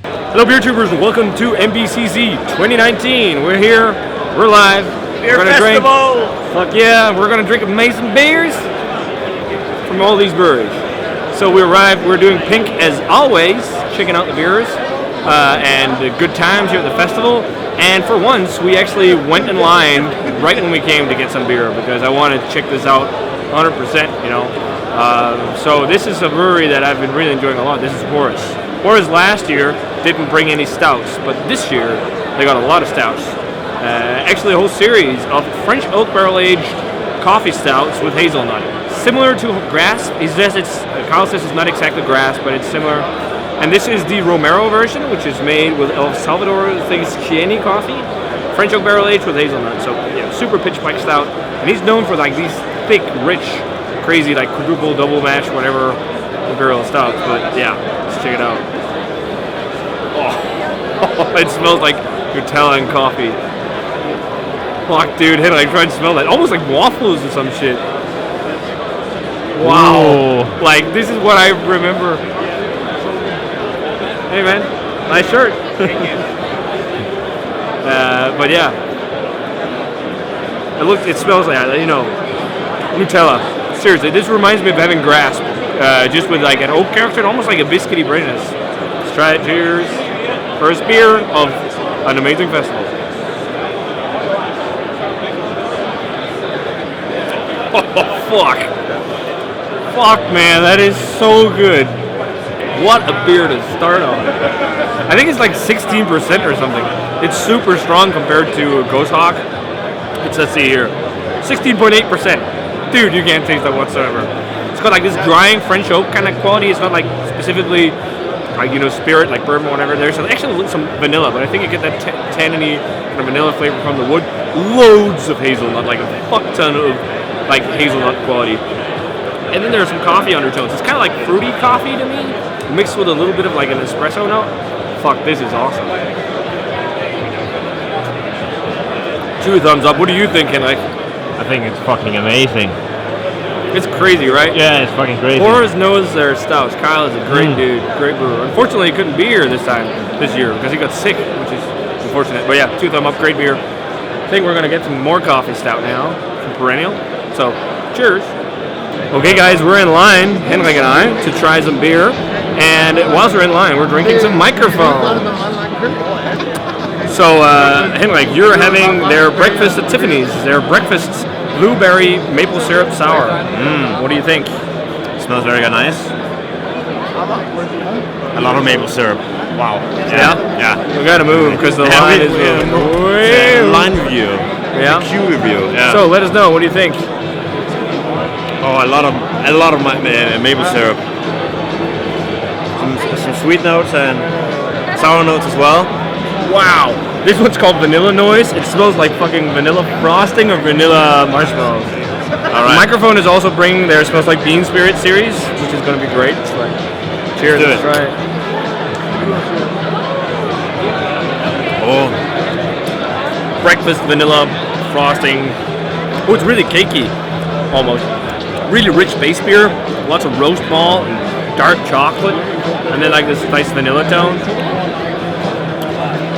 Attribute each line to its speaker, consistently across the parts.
Speaker 1: Hello, beer tubers, and welcome to MBCZ 2019. We're here, we're live.
Speaker 2: Beer festival!
Speaker 1: Fuck yeah, we're gonna drink amazing beers from all these breweries. So we arrived, we're doing pink as always, checking out the beers, and good times here at the festival. And for once, we actually went in line right when we came to get some beer because I wanted to check this out 100%, you know. So this is a brewery that I've been really enjoying a lot. This is Horus. Horus last year didn't bring any stouts, but this year they got a lot of stouts. Actually a whole series of French oak barrel-aged coffee stouts with hazelnut. Similar to grass. Kyle says it's not exactly grass, but it's similar. And this is the Romero version, which is made with El Salvador Chieni coffee. French oak barrel-aged with hazelnut. So yeah, super pitch pike stout. And he's known for like these thick, rich, crazy like quadruple, double mash, whatever imperial stouts. But yeah, let's check it out. Oh, it smells like Nutella and coffee. Fuck, dude, hey, I tried to smell that. Almost like waffles or some shit. Wow. Ooh. Like, this is what I remember. Hey, man. Nice shirt. Thank you. But yeah. It smells like, you know, Nutella. Seriously, this reminds me of having Grasp. Just with like an oak character, almost like a biscuity breadiness. Let's try it. Cheers. First beer of an amazing festival. Oh, fuck. Fuck, man, that is so good. What a beer to start on. I think it's like 16% or something. It's super strong compared to Ghost Hawk. Let's see here. 16.8%. Dude, you can't taste that whatsoever. It's got like this drying French oak kind of quality. It's not like specifically like, you know, spirit, like bourbon or whatever. There's actually some vanilla, but I think you get that tanniny kind of vanilla flavor from the wood. Loads of hazelnut, like a fuck ton of like hazelnut quality. And then there's some coffee undertones. It's kind of like fruity coffee to me, mixed with a little bit of like an espresso note. Fuck, this is awesome. 2 thumbs up. What do you think, Henrik?
Speaker 2: I think it's fucking amazing.
Speaker 1: It's crazy, right?
Speaker 2: Yeah, it's fucking crazy.
Speaker 1: Horus knows their stouts. Kyle is a great dude, great brewer. Unfortunately, he couldn't be here this year, because he got sick, which is unfortunate. But yeah, 2 thumb up, great beer. I think we're gonna get some more coffee stout now from Perennial. So, cheers. Okay, guys, we're in line, Henrik and I, to try some beer. And whilst we're in line, we're drinking some Mikerphone. So, Henrik, you're having their breakfast at Tiffany's. Their breakfast blueberry maple syrup sour. What do you think?
Speaker 2: It smells very nice. A lot of maple syrup. Wow.
Speaker 1: Yeah. We gotta move because the line is
Speaker 2: line review.
Speaker 1: Yeah.
Speaker 2: The queue review. Yeah.
Speaker 1: So let us know. What do you think?
Speaker 2: Oh, a lot of maple syrup. Some sweet notes and sour notes as well.
Speaker 1: Wow. This one's called Vanillanoize. It smells like fucking vanilla frosting or vanilla marshmallows. All right. Mikerphone is also bringing their Smells Like Bean Spirit series, which is going to be great. So, cheers. Let's try it. Oh. Breakfast vanilla frosting. Oh, it's really cakey, almost. Really rich base beer. Lots of roast malt and dark chocolate, and then like this nice vanilla tone.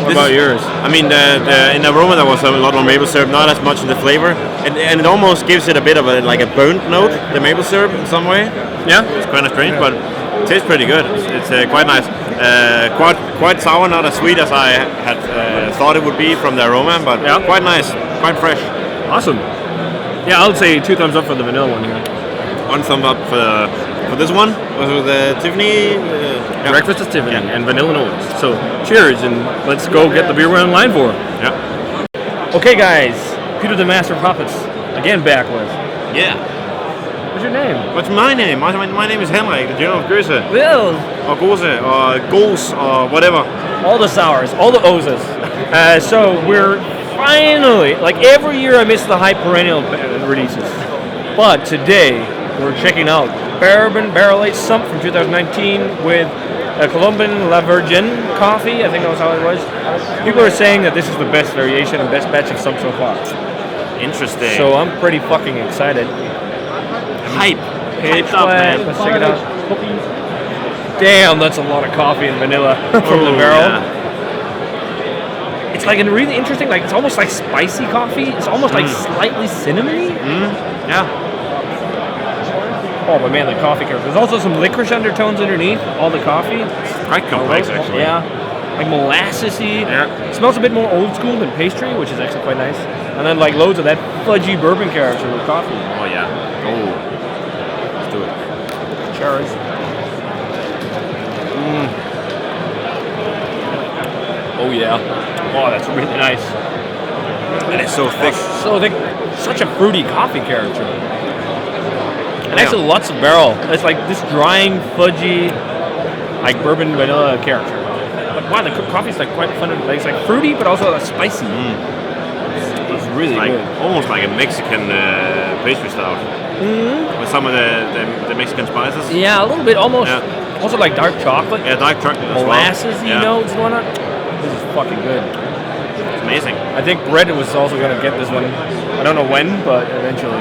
Speaker 1: What about yours?
Speaker 2: I mean, in the aroma there was a lot more maple syrup, not as much in the flavor, and it almost gives it a bit of a burnt note, the maple syrup in some way.
Speaker 1: Yeah,
Speaker 2: it's kind of strange, but it tastes pretty good. It's quite nice. Quite sour, not as sweet as I had thought it would be from the aroma, but quite nice, quite fresh.
Speaker 1: Awesome. Yeah, I would say 2 thumbs up for the vanilla one here.
Speaker 2: 1 thumb up for this one. Was it the Tiffany?
Speaker 1: Breakfast is Tiffany and Vanillanoize. So cheers, and let's go get the beer we're in line for.
Speaker 2: Yeah.
Speaker 1: Okay, guys. Peter the Master of Puppets again back with.
Speaker 2: Yeah.
Speaker 1: What's your name?
Speaker 2: What's my name? My name is Henrik, the General of Goose.
Speaker 1: Will.
Speaker 2: Or Goose, or Goose, or whatever.
Speaker 1: All the sours, all the Ozes. So we're finally, like every year I miss the high Perennial releases. But today we're checking out Bourbon Barrel-Aged Sump from 2019 with a Colombian La Virgin coffee. I think that was how it was. People are saying that this is the best variation and best batch of Sump so far.
Speaker 2: Interesting.
Speaker 1: So I'm pretty fucking excited.
Speaker 2: Hype.
Speaker 1: Page flag. Let's check it out. Damn, that's a lot of coffee and vanilla from the barrel.
Speaker 2: Yeah.
Speaker 1: It's like a really interesting, like it's almost like spicy coffee. It's almost like slightly cinnamony.
Speaker 2: Yeah.
Speaker 1: Oh, but man, the coffee character. There's also some licorice undertones underneath all the coffee. It's
Speaker 2: quite complex, actually.
Speaker 1: Yeah. Like molassesy.
Speaker 2: Yeah.
Speaker 1: It smells a bit more old school than pastry, which is actually quite nice. And then like loads of that fudgy bourbon character with coffee.
Speaker 2: Oh, yeah. Oh. Let's do it.
Speaker 1: Cheers. Oh, yeah. Oh, that's really nice.
Speaker 2: And it's so thick.
Speaker 1: So thick. Such a fruity coffee character. And actually lots of barrel. It's like this drying, fudgy, like bourbon vanilla character. But wow, the coffee's like quite fun. It's like fruity, but also spicy. It's really
Speaker 2: like,
Speaker 1: good.
Speaker 2: Almost like a Mexican pastry stout. With some of the Mexican spices.
Speaker 1: Yeah, a little bit. Almost. Yeah. Also like dark chocolate.
Speaker 2: Yeah, dark chocolate as
Speaker 1: molasses-y notes and whatnot. This is fucking good.
Speaker 2: It's amazing.
Speaker 1: I think Brett was also going to get this one. I don't know when, but eventually.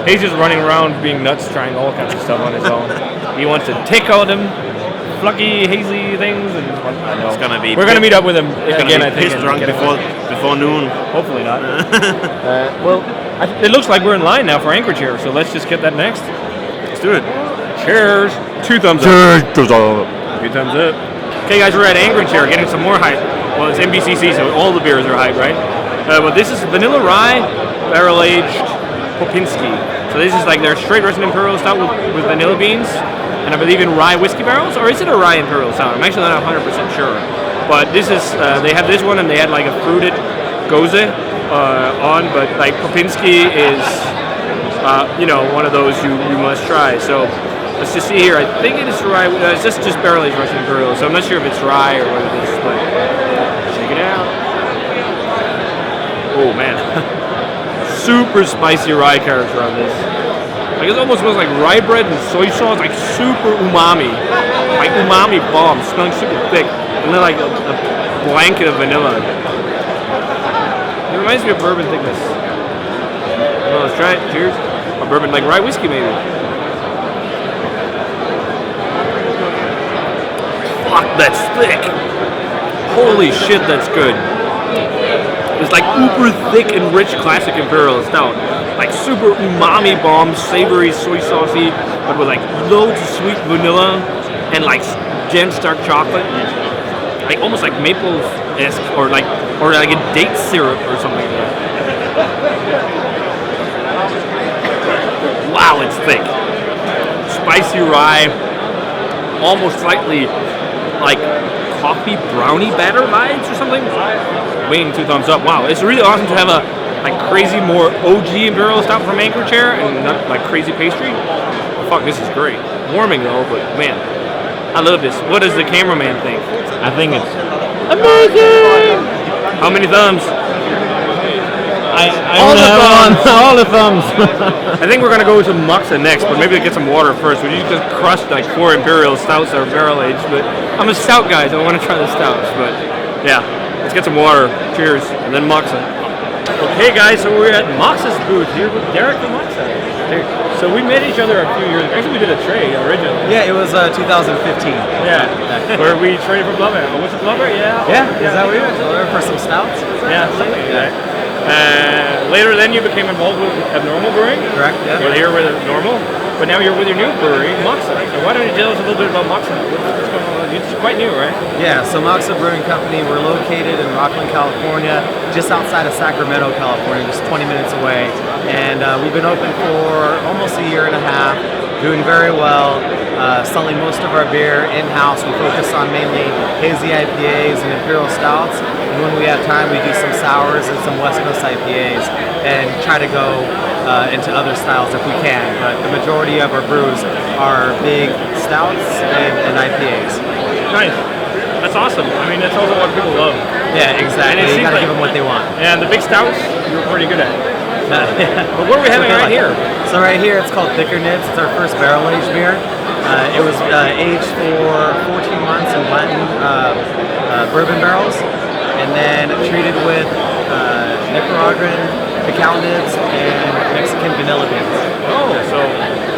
Speaker 1: He's just running around being nuts, trying all kinds of stuff on his own. He wants to take all them flucky, hazy things. And I know.
Speaker 2: It's gonna be.
Speaker 1: We're going to meet up with him again, I think.
Speaker 2: He's drunk before noon.
Speaker 1: Hopefully not. Well, it looks like we're in line now for Anchorage here, so let's just get that next.
Speaker 2: Let's do it.
Speaker 1: Cheers. 2 thumbs up. 2 thumbs up. Okay, guys, we're at Anchorage here, getting some more hype. Well, it's MBCC, so all the beers are hype, right? But this is vanilla rye, barrel-aged Popinski. So this is like their straight Russian Imperial stout with vanilla beans, and I believe in rye whiskey barrels, or is it a rye Imperial stout? I'm actually not 100% sure. But this is, they had this one, and they had like a fruited goze on, but like Popinski is, one of those you must try. So let's just see here. I think it is rye. It's just barrel-aged Russian Imperial, so I'm not sure if it's rye or what it is, but check it out. Oh, man. Super spicy rye character on this. Like, it almost smells like rye bread and soy sauce, like super umami. Like umami bomb, smelling super thick. And then like a blanket of vanilla. It reminds me of bourbon thickness. Well, let's try it. Cheers. Or bourbon, like rye whiskey maybe. Fuck, that's thick. Holy shit, that's good. It's like uber thick and rich classic Imperial stout. Like super umami bomb, savory, soy saucy, but with like loads of sweet vanilla and like dense dark chocolate. Like almost like maple-esque or like a date syrup or something like that. Wow, it's thick. Spicy rye, almost slightly like coffee brownie batter vibes or something. Waiting 2 thumbs up. Wow, it's really awesome to have a like crazy more OG Imperial stout from Anchorage here and not like crazy pastry. Fuck, this is great. Warming though, but man, I love this. What does the cameraman think?
Speaker 2: I think it's
Speaker 1: amazing. How many thumbs?
Speaker 2: all the thumbs.
Speaker 1: I think we're gonna go to Moksa next, but maybe get some water first. We just crushed like 4 Imperial stouts that are barrel aged, but I'm a stout guy, so I want to try the stouts. But yeah, let's get some water. Cheers, and then Moksa. Okay, guys, so we're at Moksa's booth here with Derek from Moksa. So we met each other a few years ago. Actually, we did a trade originally.
Speaker 3: Yeah, it was 2015.
Speaker 1: Yeah, where we traded for Blubber. Was it Blubber? Yeah.
Speaker 3: Yeah, is that what you were for some stouts?
Speaker 1: Yeah, something like that. Later then you became involved with Abnormal Brewing.
Speaker 3: Correct, yeah.
Speaker 1: You're here with Abnormal, but now you're with your new brewery, Moksa. So why don't you tell us a little bit about Moksa? What's going on? It's quite new, right?
Speaker 3: Yeah, so Moksa Brewing Company, we're located in Rockland, California, just outside of Sacramento, California, just 20 minutes away. And we've been open for almost a year and a half, doing very well, selling most of our beer in-house. We focus on mainly hazy IPAs and Imperial Stouts. And when we have time, we do some sours and some West Coast IPAs and try to go into other styles if we can. But the majority of our brews are big stouts and IPAs.
Speaker 1: Nice. That's awesome. I mean, that's also what people love.
Speaker 3: Yeah, exactly. You gotta give them what they want.
Speaker 1: And the big stouts, you're pretty good at. But what are we having right here?
Speaker 3: So right here, it's called Thiccer Nibs. It's our first barrel-aged beer. It was aged for 14 months in Blanton bourbon barrels, and then treated with Nicaraguan cacao nibs and Mexican vanilla beans.
Speaker 1: Oh, so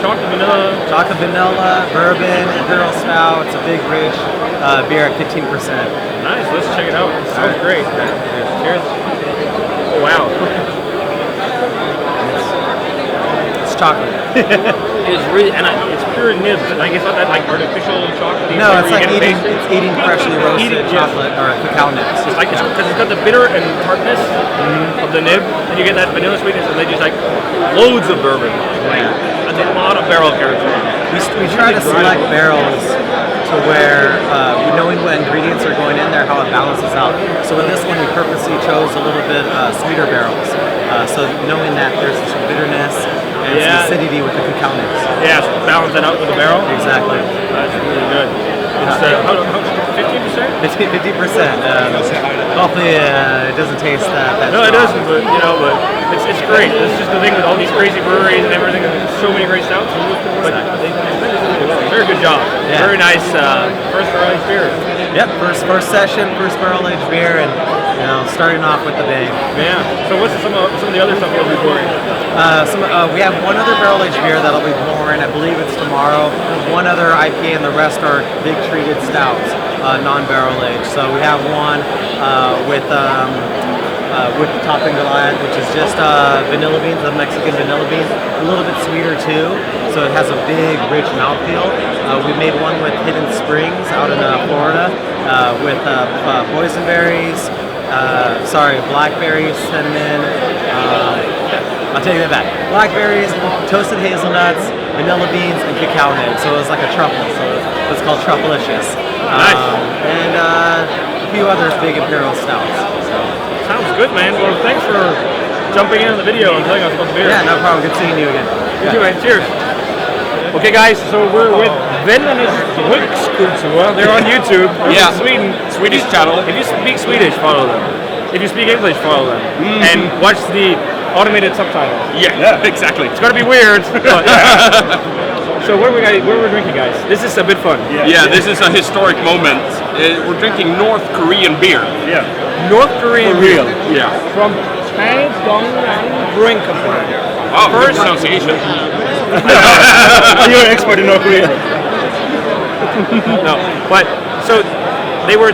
Speaker 1: chocolate vanilla.
Speaker 3: Chocolate vanilla, bourbon, imperial stout. It's a big, rich beer at 15%.
Speaker 1: Nice. Let's check it out. It sounds great. Cheers. Oh, wow.
Speaker 3: It's chocolate.
Speaker 1: It's really, and it's pure nibs. Like it's not that like artificial chocolate.
Speaker 3: No, it's like eating freshly roasted chocolate or cacao nibs.
Speaker 1: It's like because it's got the bitter and tartness of the nib, and you get that vanilla sweetness, and they just like loads of bourbon. Like that's a lot of barrel character.
Speaker 3: We try to select barrels to where knowing what ingredients are going in there, how it balances out. So in this one, we purposely chose a little bit sweeter barrels. So knowing that there's some bitterness and some acidity with the cacao nibs.
Speaker 1: Yeah, so balance it out with the barrel.
Speaker 3: Exactly.
Speaker 1: That's really good. It's 50%?
Speaker 3: 50%. Hopefully it doesn't taste that
Speaker 1: No,
Speaker 3: strong.
Speaker 1: it doesn't, but it's great. It's just the thing with all these crazy breweries and everything. There's so many great stouts. But they really well. Very good job.
Speaker 3: Yeah.
Speaker 1: Very nice first barrel aged beer.
Speaker 3: Yep, first session, first barrel aged beer, and starting off with the bang.
Speaker 1: Yeah. So what's some of the other stuff we'll be pouring?
Speaker 3: We have one other barrel aged beer that'll be pouring. I believe it's tomorrow. One other IPA, and the rest are big treated stouts, non-barrel aged. So we have one with Taedonggang, which is just vanilla beans, the Mexican vanilla beans, a little bit sweeter too. So it has a big, rich mouthfeel. We made one with Hidden Springs out in Florida with boysenberries. Blackberries, cinnamon. I'll take that back. Blackberries, toasted hazelnuts, vanilla beans, and cacao nibs. So it was like a truffle. So it's called Truffalicious.
Speaker 1: Nice.
Speaker 3: And a few others big imperial stouts. So.
Speaker 1: Sounds good, man. Well, thanks for jumping in on the video and telling us about the beer.
Speaker 3: Yeah, no problem. Good seeing you again.
Speaker 1: You too, man. Cheers. Okay, guys, so we're with Ben and his Scooop. They're on YouTube.
Speaker 4: Yeah.
Speaker 1: In Sweden.
Speaker 4: Swedish channel.
Speaker 1: If you speak Swedish, follow them. If you speak English, follow them. And watch the automated subtitles.
Speaker 4: Yeah, exactly.
Speaker 1: It's gonna be weird. But so what are we drinking, guys? This is a bit fun.
Speaker 4: Yeah, this is a historic moment. We're drinking North Korean beer.
Speaker 2: Yeah.
Speaker 1: North Korean
Speaker 2: For real.
Speaker 4: Yeah.
Speaker 1: from Taedonggang Brewing Company.
Speaker 4: Oh, good pronunciation.
Speaker 2: You're an expert in North Korea.
Speaker 1: No, but so they were.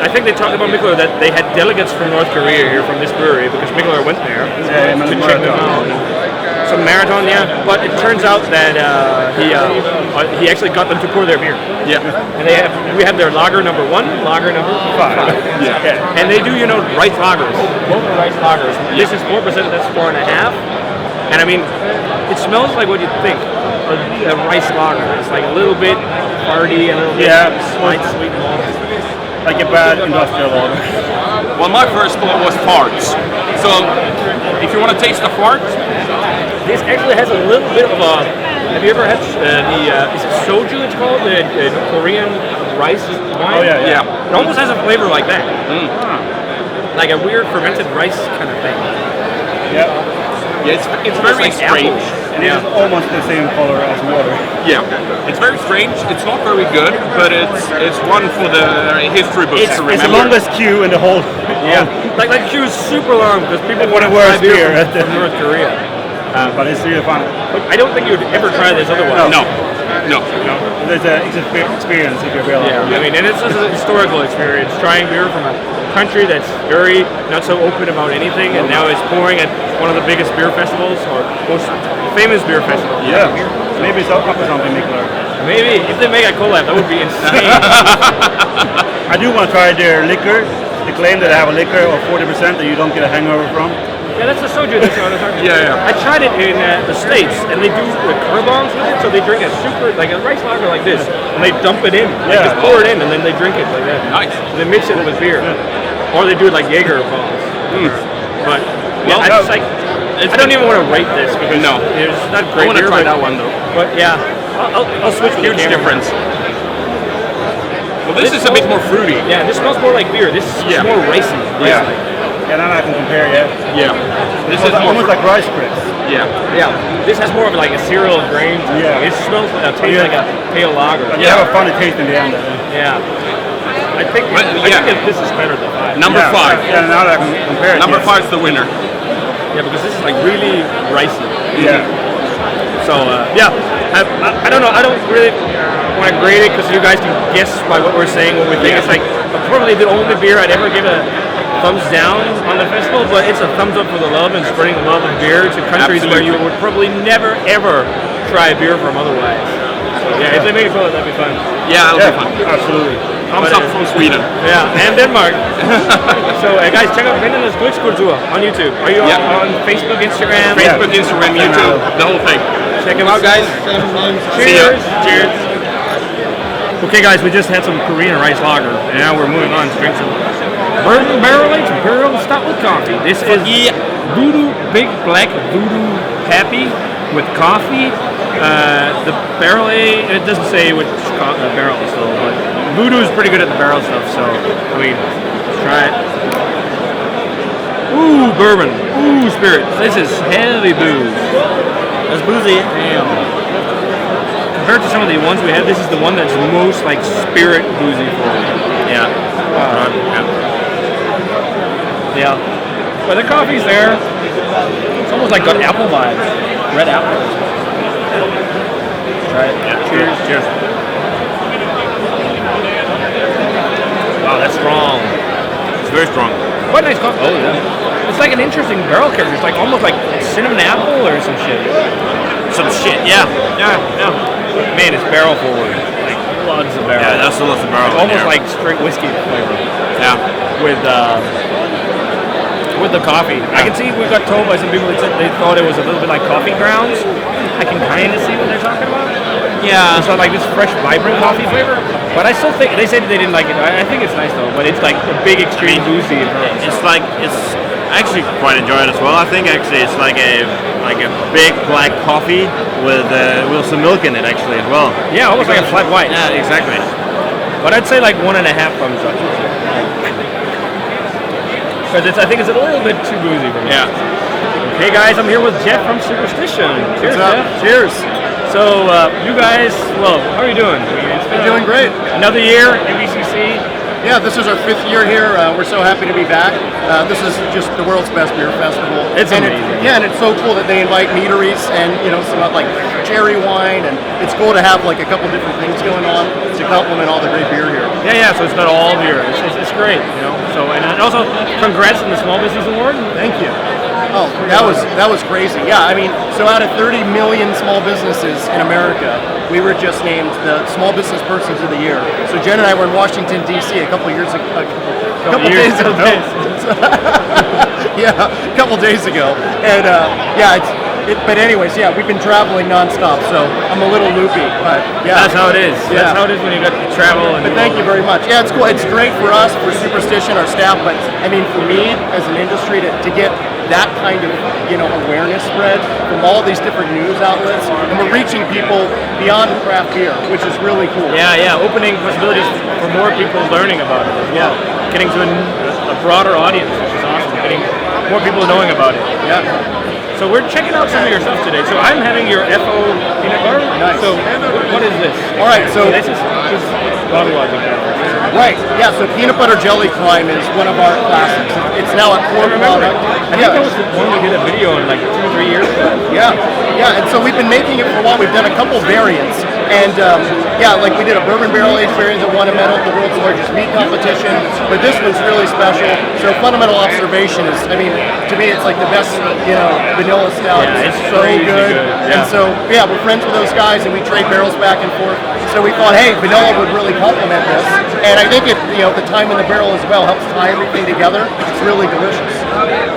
Speaker 1: I think they talked about Mikkeller that they had delegates from North Korea here from this brewery because Mikkeller went there to check them out. Some marathon, yeah. But it turns out that he actually got them to pour their beer.
Speaker 4: Yeah.
Speaker 1: And we have their lager number 1, lager number 5.
Speaker 4: Yeah.
Speaker 1: And they do rice lagers. Both are rice lagers. This is 4%. That's 4.5. And I mean, it smells like what you'd think. A rice lager. It's like a little bit hearty, a little bit sweet malt.
Speaker 2: Like a bad industrial lager.
Speaker 4: Well, my first thought was farts. So, if you want to taste the fart,
Speaker 1: This actually has a little bit of a. Have you ever had is it soju? It's called the Korean rice wine.
Speaker 2: Oh yeah.
Speaker 1: It almost has a flavor like that, like a weird fermented rice kind of thing.
Speaker 2: Yeah.
Speaker 4: yeah, it's very
Speaker 1: like
Speaker 4: strange.
Speaker 1: apple.
Speaker 2: And it's almost the same color as water.
Speaker 4: Yeah, it's very strange. It's not very good, but it's one for the history books to remember.
Speaker 2: It's the longest queue in the whole.
Speaker 1: Yeah, like queue is super long because people want to
Speaker 2: Worst
Speaker 1: try beer
Speaker 2: beer
Speaker 1: from North Korea.
Speaker 2: But it's really fun.
Speaker 1: But I don't think you'd ever try this otherwise.
Speaker 4: No.
Speaker 2: It's an experience if you're available.
Speaker 1: Yeah, I mean, and it's just a historical experience trying beer from a country that's very not so open about anything, and now is pouring at one of the biggest beer festivals or most famous beer festivals.
Speaker 2: Yeah. Maybe it's up for something, Mikkeller.
Speaker 1: Maybe if they make a collab, that would be insane.
Speaker 2: I do want to try their liquor. They claim that they have a liquor of 40% that you don't get a hangover from.
Speaker 1: Yeah, that's the soju. That's what I was talking about.
Speaker 4: Yeah.
Speaker 1: I tried it in the States, and they do the bombs with it, so they drink a rice lager like this, and they dump it in. They just pour it in, and then they drink it like that.
Speaker 4: Nice.
Speaker 1: And they mix it with beer. Or they do it like Jaeger bombs. But I don't even want to rate this because it's not great.
Speaker 4: I want to
Speaker 1: beer,
Speaker 4: try that one though.
Speaker 1: But yeah, I'll switch with
Speaker 4: Huge
Speaker 1: the camera.
Speaker 4: difference. Well, this is a bit more fruity.
Speaker 1: Yeah, this smells more like beer. This is more racey.
Speaker 2: Yeah. And then I can compare,
Speaker 4: Yeah. This is more
Speaker 2: almost like rice crisps.
Speaker 4: Yeah.
Speaker 1: This has more of like a cereal grain.
Speaker 2: Yeah.
Speaker 1: It smells tastes like a pale lager.
Speaker 2: But you have a funny taste in the end.
Speaker 1: Yeah. I think that this is better than 5.
Speaker 4: Number 5.
Speaker 2: Yeah, now that I can compare it.
Speaker 4: Number 5 is the winner.
Speaker 1: Yeah, because this is like really ricey.
Speaker 2: Yeah.
Speaker 1: So yeah, I don't know. I don't really want to grade it because you guys can guess by what we're saying, what we think. It's like probably the only beer I'd ever give a thumbs down on the festival, but it's a thumbs up for the love and spreading the love of beer to countries where you would probably never ever try a beer from otherwise. So, yeah, if they make it cool, that'd be fun.
Speaker 4: Yeah, it'll be fun.
Speaker 1: Absolutely.
Speaker 4: Thumbs up from Sweden.
Speaker 1: Yeah, and Denmark. So guys, check out Pinot's Glückskultur on YouTube. Are you on Facebook, Instagram?
Speaker 4: Facebook, Instagram, YouTube, the whole thing.
Speaker 1: Check them out, guys. Cheers. Cheers. Okay, guys, we just had some Korean rice lager, and now we're moving on to drink some Bourbon barrel-aged Imperial Stout with coffee. This is Voodoo Big Black Voodoo Happy with coffee. The barrel it doesn't say which barrel it's still, but Voodoo is pretty good at the barrel stuff, so I mean, try it. Ooh, bourbon. Ooh, spirits. This is heavy booze.
Speaker 3: That's boozy.
Speaker 1: Damn. Compared to some of the ones we had, this is the one that's most like spirit boozy for me. Yeah. Yeah. But the coffee's there. It's almost like got apple vibes. Red apple. Try it. Yeah. Cheers. Cheers. Wow, that's strong.
Speaker 2: It's very strong.
Speaker 1: Quite nice coffee. Oh yeah. It's like an interesting barrel character. It's like almost like cinnamon apple or some shit.
Speaker 2: Some shit. Yeah.
Speaker 1: Man, it's barrel forward. Like lots of barrel.
Speaker 2: Yeah, that's lots of barrel.
Speaker 1: Almost like straight whiskey flavor.
Speaker 2: Yeah.
Speaker 1: With the coffee. I can see we got told by some people that said they thought it was a little bit like coffee grounds. I can kind of see what they're talking about. Yeah. It's not like this fresh, vibrant coffee flavor. But I still think, they said they didn't like it. I think it's nice though, but it's like a big extreme boozy.
Speaker 2: It's actually quite enjoyed as well. I think actually it's like a big black coffee with some milk in it actually as well.
Speaker 1: Yeah, almost like a flat white.
Speaker 2: Yeah, exactly.
Speaker 1: But I'd say like 1.5 thumbs up. Because I think it's a little bit too boozy for me.
Speaker 2: Yeah.
Speaker 1: Okay, guys, I'm here with Jeff from Superstition. Cheers, Jeff.
Speaker 3: Cheers.
Speaker 1: So, you guys, well, how are you doing?
Speaker 3: We're doing great.
Speaker 1: Another year, MBCC.
Speaker 3: Yeah, this is our 5th year here. We're so happy to be back. This is just the world's best beer festival.
Speaker 1: It's amazing.
Speaker 3: And it's so cool that they invite meaderies and some like cherry wine, and it's cool to have like a couple different things going on to complement all the great beer here.
Speaker 1: Yeah. So it's not all beer. It's great, So and also, congrats on the Small Business Award.
Speaker 3: Thank you. Oh, that was crazy. Yeah, I mean, so out of 30 million small businesses in America, we were just named the Small Business Persons of the Year. So Jen and I were in Washington D.C. a couple days ago. Yeah, a couple days ago, and but anyways, we've been traveling nonstop, so I'm a little loopy, but yeah.
Speaker 1: That's how it is.
Speaker 3: Yeah.
Speaker 1: That's how it is when you got to travel.
Speaker 3: But thank you very much. Yeah, it's cool. It's great for us, for Superstition, our staff, but I mean for me as an industry to get that kind of awareness spread from all these different news outlets, and we're reaching people beyond craft beer, which is really cool.
Speaker 1: Yeah, opening possibilities for more people learning about it as well. Getting to a broader audience, which is awesome. Getting more people knowing about it.
Speaker 3: Yeah.
Speaker 1: So we're checking out some of your stuff today. So I'm having your FO peanut butter.
Speaker 3: Nice.
Speaker 1: So what is this?
Speaker 3: All right, so
Speaker 1: this is bottle logic.
Speaker 3: Right. Yeah. So peanut butter jelly crime is one of our classics. It's now a core product.
Speaker 1: I think that was the one we did a video in like 2 or 3 years ago.
Speaker 3: Yeah. And so we've been making it for a while. We've done a couple variants, and like we did a bourbon barrel aged variant that won a medal at the world's largest mead competition. But this one's really special. So fundamental observation is, I mean, to me, it's like the best, vanilla stout.
Speaker 1: Yeah, it's
Speaker 3: so
Speaker 1: crazy good.
Speaker 3: And so we're friends with those guys, and we trade barrels back and forth. So we thought, hey, vanilla would really complement this, and I think it, the time in the barrel as well helps tie everything together. It's really delicious.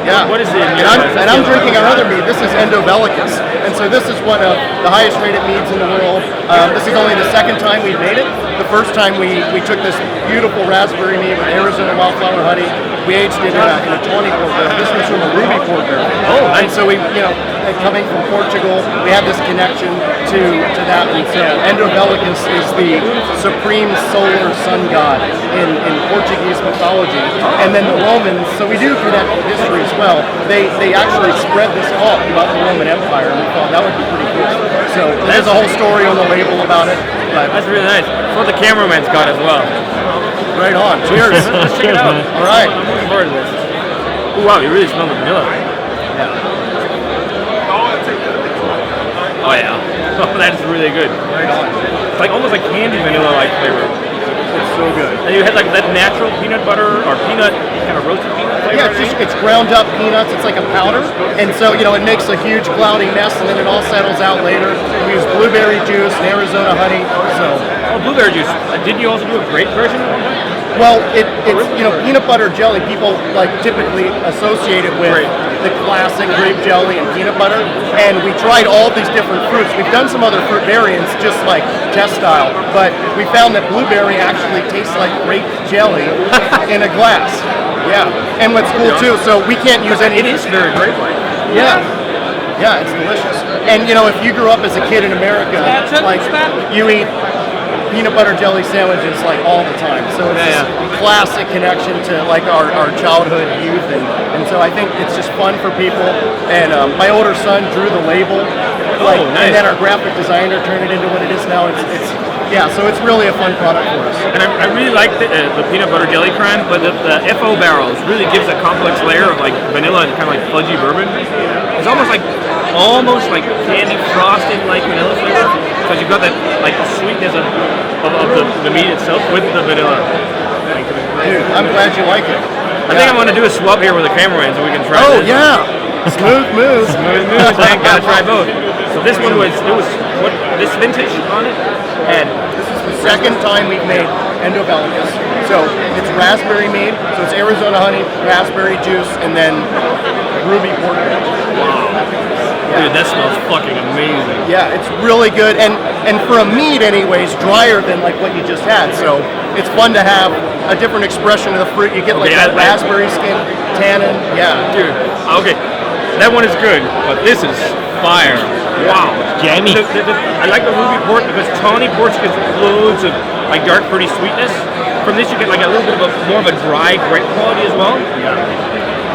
Speaker 3: Yeah.
Speaker 1: What is it?
Speaker 3: And I'm drinking our other mead. This is Endovelicus, and so this is one of the highest rated meads in the world. This is only the second time we've made it. The first time we took this beautiful raspberry mead with Arizona wildflower honey. We aged it in a tawny port barrel. This one's from a ruby port barrel.
Speaker 1: Oh,
Speaker 3: and so we, coming from Portugal, we have this connection to that. And so Endovelicus is the supreme solar sun god in Portuguese mythology. And then the Romans, so we do connect with history as well. They actually spread this talk about the Roman Empire, and we thought that would be pretty cool. So there's a whole story on the label about it. But
Speaker 1: that's really nice. That's what the cameraman's got as well.
Speaker 3: Right on. Cheers.
Speaker 1: Let's check it out.
Speaker 3: All right.
Speaker 1: I'm looking forward to this. Oh wow, you really smell the vanilla.
Speaker 3: Yeah.
Speaker 1: Oh yeah. Oh, that's really good.
Speaker 3: Right on.
Speaker 1: It's like almost like candy vanilla-like flavor.
Speaker 3: It's so good.
Speaker 1: And you had like that natural peanut butter or peanut kind of roasted peanut flavor.
Speaker 3: Yeah, it's ground up peanuts. It's like a powder, and so it makes a huge cloudy mess, and then it all settles out later. We use blueberry juice and Arizona honey. So.
Speaker 1: Oh, blueberry juice. Did you also do a grape version of it?
Speaker 3: Well, it's peanut butter jelly. People typically associate it with the classic grape jelly and peanut butter. And we tried all these different fruits. We've done some other fruit variants, just like test style. But we found that blueberry actually tastes like grape jelly in a glass. Yeah. And what's cool too, so we can't use any.
Speaker 1: It is very grape-like.
Speaker 3: Yeah. Yeah, it's delicious. And if you grew up as a kid in America, you eat peanut butter jelly sandwiches all the time, so it's a classic connection to our childhood youth, and so I think it's just fun for people. And my older son drew the label,
Speaker 1: nice.
Speaker 3: And then our graphic designer turned it into what it is now. So it's really a fun product for us. And
Speaker 1: I really like the peanut butter jelly crime, but the FO barrels really gives a complex layer of vanilla and kind of fudgy bourbon. It's almost like candy frosting vanilla flavor, because you've got that sweetness of the meat itself with the vanilla.
Speaker 3: Dude, I'm glad you like it.
Speaker 1: I think I want to do a swap here with the cameraman so we can try.
Speaker 3: Oh
Speaker 1: this.
Speaker 3: yeah, smooth moves.
Speaker 1: Smooth moves. I gotta try both. So this one was this vintage on it, and
Speaker 3: this is the second time we've made Endovelicus. So it's raspberry mead. So it's Arizona honey, raspberry juice, and then ruby port.
Speaker 1: Wow. Dude, that smells fucking amazing.
Speaker 3: Yeah, it's really good, and for a mead anyways, drier than what you just had, so it's fun to have a different expression of the fruit. You get that raspberry skin, tannin,
Speaker 1: Dude, okay, that one is good, but this is fire. Wow.
Speaker 2: Jammy.
Speaker 1: I like the ruby port because tawny ports gives loads of dark fruity sweetness. From this you get a little bit of more of a dry grape quality as well.
Speaker 3: Yeah.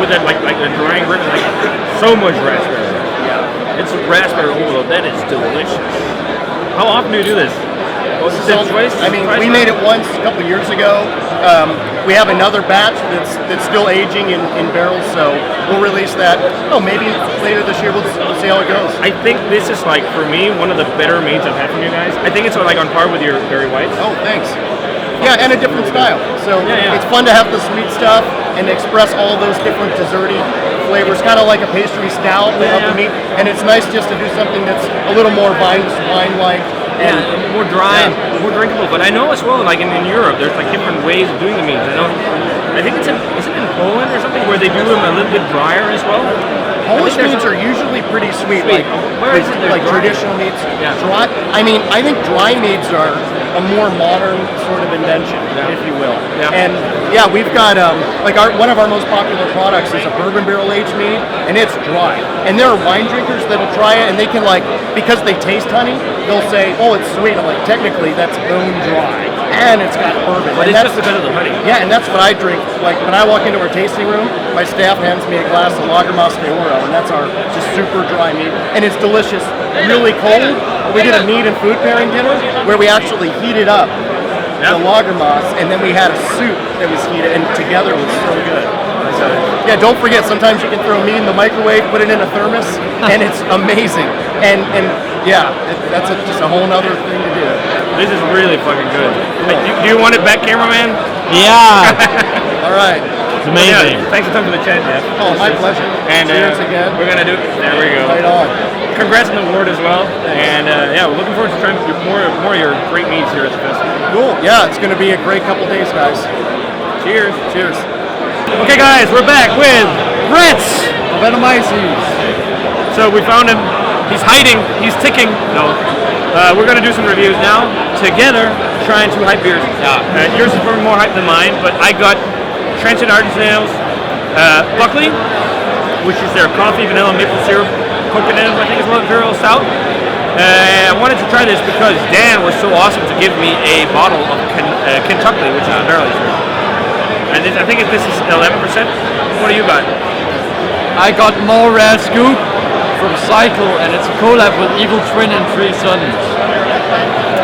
Speaker 1: With that the drying grape, so much raspberry. It's a raspberry overload. That is delicious. How often do you do this? Twice?
Speaker 3: I mean, we made it once a couple years ago. We have another batch that's still aging in barrels, so we'll release that. Maybe later this year. We'll see how it goes.
Speaker 1: I think this is for me one of the better meads I've had from you guys. I think it's on par with your Berry Whites.
Speaker 3: Oh, thanks. Yeah, and a different style. So it's fun to have the sweet stuff and express all those different desserty flavors, kind of like a pastry stout of the meat. And it's nice just to do something that's a little more wine-like.
Speaker 1: And more dry, more drinkable. But I know as well, in Europe, there's different ways of doing the meads. I think is it in Poland or something where they do them a little bit drier as well?
Speaker 3: Polish meads are usually pretty sweet.
Speaker 1: Where is it?
Speaker 3: Traditional meads.
Speaker 1: Yeah.
Speaker 3: Dry. I think dry meads are a more modern sort of invention, if you will.
Speaker 1: Yeah.
Speaker 3: And we've got one of our most popular products is a bourbon barrel aged mead, and it's dry. And there are wine drinkers that'll try it, and they can because they taste honey, they'll say, "Oh, it's sweet." I'm technically that's bone dry, and it's got bourbon.
Speaker 1: But it's just because of the honey.
Speaker 3: Yeah, and that's what I drink. When I walk into our tasting room, my staff hands me a glass of Lagermaß de Oro, and that's our just super dry mead, and it's delicious. Really cold. We did a mead and food pairing dinner where we actually heated up the Lagermaß, and then we had a soup that was heated, and together it was so good. So don't forget, sometimes you can throw mead in the microwave, put it in a thermos, and it's amazing. And that's just a whole nother thing to do.
Speaker 1: This is really fucking good. Do you want it back, cameraman?
Speaker 2: Yeah.
Speaker 3: All right.
Speaker 2: It's amazing.
Speaker 1: Thanks a ton for the chat, Jeff.
Speaker 3: Oh, my pleasure.
Speaker 1: And
Speaker 3: cheers again.
Speaker 1: We're gonna do. There we go.
Speaker 3: Right on.
Speaker 1: Congrats on the award as well. And we're looking forward to trying more of your great meads here at the festival.
Speaker 3: Cool. Yeah, it's going to be a great couple days, guys.
Speaker 1: Cheers.
Speaker 3: Cheers.
Speaker 1: Okay, guys, we're back with Brett
Speaker 3: Vanillanoize.
Speaker 1: So we found him. He's hiding. He's ticking. No. We're going to do some reviews now together, trying two hype beers. Yours is probably more hype than mine, but I got Transient Buckley, which is their coffee, vanilla, maple syrup, coconut, I think is what Imperial Stout. I wanted to try this because Dan was so awesome to give me a bottle of Kentucky, which is a barrel aged. And I think this is 11%. What do you got?
Speaker 5: I got more rare Scooop from Cycle, and it's a collab with Evil Twin and Three Sons.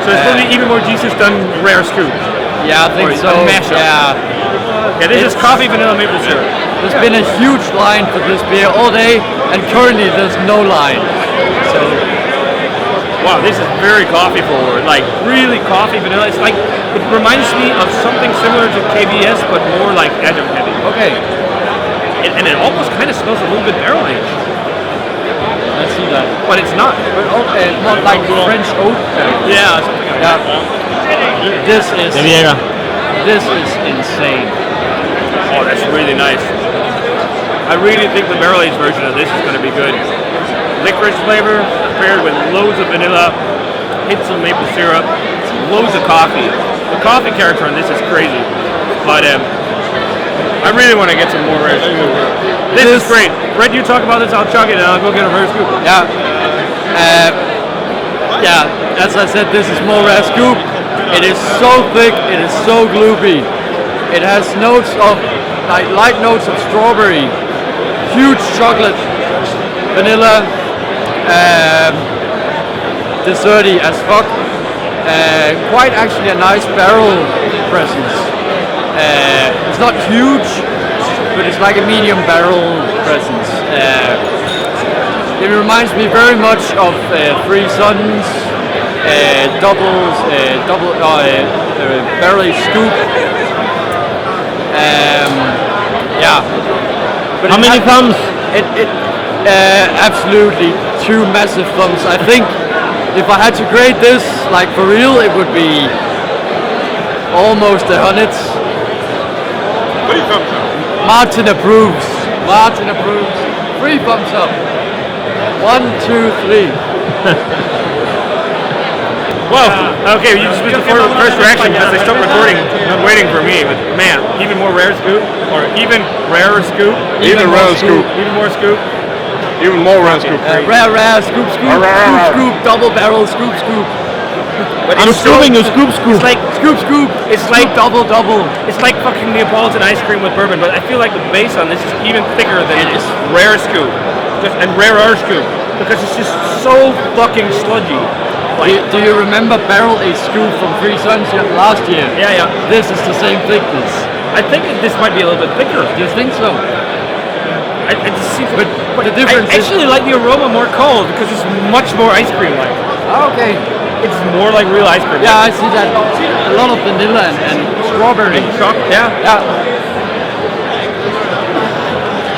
Speaker 1: So it's probably even more Jesus than rare Scooop.
Speaker 5: Yeah, I think so.
Speaker 1: Yeah, this is coffee, vanilla, maple syrup.
Speaker 5: There's been a huge line for this beer all day, and currently there's no line. So
Speaker 1: wow, this is very coffee forward, like really coffee vanilla. It's like, it reminds me of something similar to KBS, but more like adjunct heavy.
Speaker 5: Okay.
Speaker 1: And it almost kind of smells a little bit barrel aged.
Speaker 5: Let's see that.
Speaker 1: But it's not.
Speaker 5: But not like French oak.
Speaker 1: Yeah, something like that.
Speaker 5: This is insane.
Speaker 1: Oh, that's really nice. I really think the barrel aged version of this is going to be good. Licorice flavor paired with loads of vanilla, hits of maple syrup, loads of coffee. The coffee character on this is crazy. But I really want to get some more rare scoop. This is great. Brett, you talk about this, I'll chug it and I'll go get a rare scoop.
Speaker 5: Yeah. As I said, this is more rare scoop. It is so thick, it is so gloopy. It has notes of, light notes of strawberry, huge chocolate, vanilla, desserty as fuck. Quite actually a nice barrel presence. It's not huge, but it's like a medium barrel presence. It reminds me very much of Three Sons, barrel aged scoop. But
Speaker 1: how many thumbs?
Speaker 5: Absolutely 2 massive thumbs. I think if I had to grade this, like for real, it would be almost 100.
Speaker 4: What do you thumbs up?
Speaker 5: Martin approves. 3 thumbs up. 1, 2, 3.
Speaker 1: Well, okay, you just missed the first reaction because they stopped recording, waiting for me. But man, even more rare scoop, or even rarer scoop,
Speaker 2: Even rarer scoop.
Speaker 1: even more scoop.
Speaker 2: Even more rare scoop.
Speaker 5: Rare, scoop, scoop, double barrel, scoop.
Speaker 1: But
Speaker 2: I'm scooping a scoop.
Speaker 1: It's like
Speaker 5: Scoop.
Speaker 1: It's like
Speaker 5: double.
Speaker 1: It's like fucking Neapolitan ice cream with bourbon, but I feel like the base on this is even thicker than this rare scoop, and rarer scoop, because it's just so fucking sludgy. Like,
Speaker 5: Do you remember barrel aged scoop from Three Sons last year?
Speaker 1: yeah.
Speaker 5: This is the same thickness.
Speaker 1: I think this might be a little bit thicker.
Speaker 5: Do you think so?
Speaker 1: It just seems,
Speaker 5: But the difference
Speaker 1: I
Speaker 5: is...
Speaker 1: actually like the aroma more cold because it's much more ice cream like.
Speaker 5: Okay.
Speaker 1: It's more like real ice cream.
Speaker 5: Yeah, I see that. A lot of vanilla and strawberry.
Speaker 1: Chocolate, yeah.
Speaker 5: Yeah.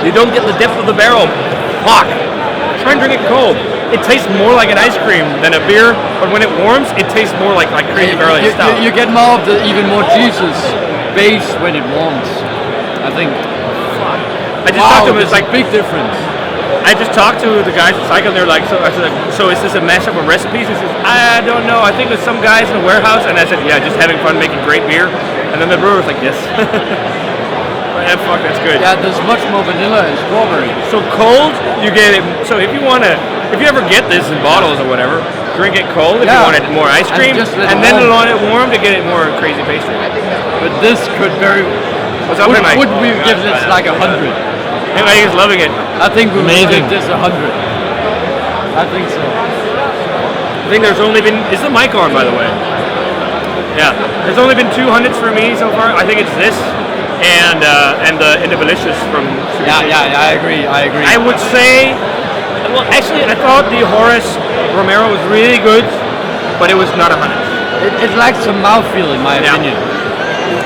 Speaker 1: You don't get the depth of the barrel. Fuck. Try and drink it cold. It tastes more like an ice cream than a beer, but when it warms, it tastes more like crazy barrel aged stout.
Speaker 5: You get more of the even more Jesus base when it warms, I think.
Speaker 1: I just talked to him. It's
Speaker 5: there's
Speaker 1: like
Speaker 5: a big difference.
Speaker 1: I just talked to the guys at Cycle, and they're like, so is this a mashup of recipes? He says, I don't know. I think there's some guys in a warehouse, and I said, yeah, just having fun making great beer. And then the brewer was like, yes. Yeah, fuck, that's good.
Speaker 5: Yeah, there's much more vanilla and strawberry.
Speaker 1: So cold, you get it. So if you ever get this in bottles or whatever, drink it cold. If you want it more ice cream, and then let it warm to get it more crazy pastry.
Speaker 5: But this could very.
Speaker 1: What's up, Mike?
Speaker 5: Would we give this like 100?
Speaker 1: Mike is loving it.
Speaker 5: I think we would give this 100. I think so.
Speaker 1: I think there's only been. Is the mic on, by the way? Yeah. There's only been 200s for me so far. I think it's this. And the Endovelicus from Superstition.
Speaker 5: Yeah, I agree.
Speaker 1: I would say, well, actually, I thought the Horus Romero was really good, but it was not 100.
Speaker 5: It lacks some mouthfeel, in my opinion.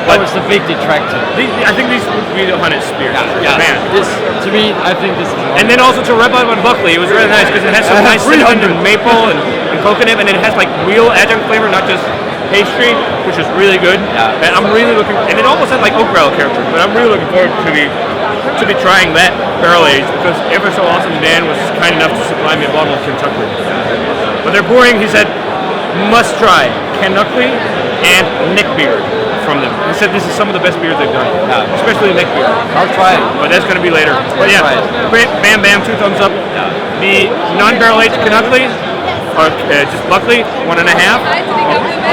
Speaker 5: That was the big detractor.
Speaker 1: I think these would be the 100 spears.
Speaker 5: Yeah.
Speaker 1: Man.
Speaker 5: This, to me, I think this is.
Speaker 1: And then also to rub up on Buckley, it was really nice because it has some nice cinnamon and maple and coconut, and it has like real adjunct flavor, not just pastry, which is really good.
Speaker 5: Yeah.
Speaker 1: And I'm really looking, and it almost had like oak barrel character, but I'm really looking forward to be trying that barrel age because ever so awesome Dan was kind enough to supply me a bottle of Kentucky. But they're pouring, he said, must try Kentucky and neckbeard from them. He said this is some of the best beers they've done, especially neckbeard.
Speaker 5: I'll try it.
Speaker 1: But that's going to be later. But yeah, bam, 2 thumbs up.
Speaker 5: Yeah.
Speaker 1: The non-barrel aged Kentucky. Or just Buckley, 1.5.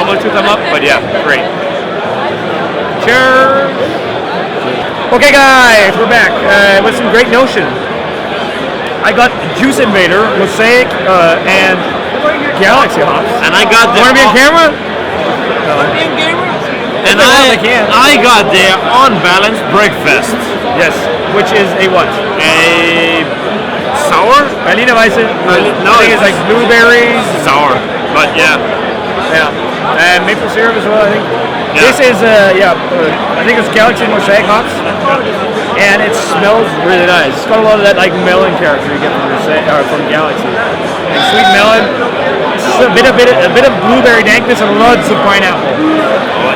Speaker 1: Almost 2 thumbs up, but yeah, great. Cheers! Okay guys, we're back with some great notions. I got Juice Invader, Mosaic, and Galaxy hops.
Speaker 2: And I got the.
Speaker 1: Want to be on camera?
Speaker 2: And I got the Unbalanced breakfast.
Speaker 1: Yes, which is a what?
Speaker 2: A sour?
Speaker 1: Vanillanoize.
Speaker 2: No,
Speaker 1: I think it's like blueberries.
Speaker 2: Sour. But yeah.
Speaker 1: And maple syrup as well, I think.
Speaker 2: Yeah.
Speaker 1: This is, I think it's Galaxy Mosaic hops, and it smells really nice. It's got a lot of that like melon character you get from Galaxy. And sweet melon. It's just a bit of blueberry dankness and loads of pineapple.
Speaker 2: Oh,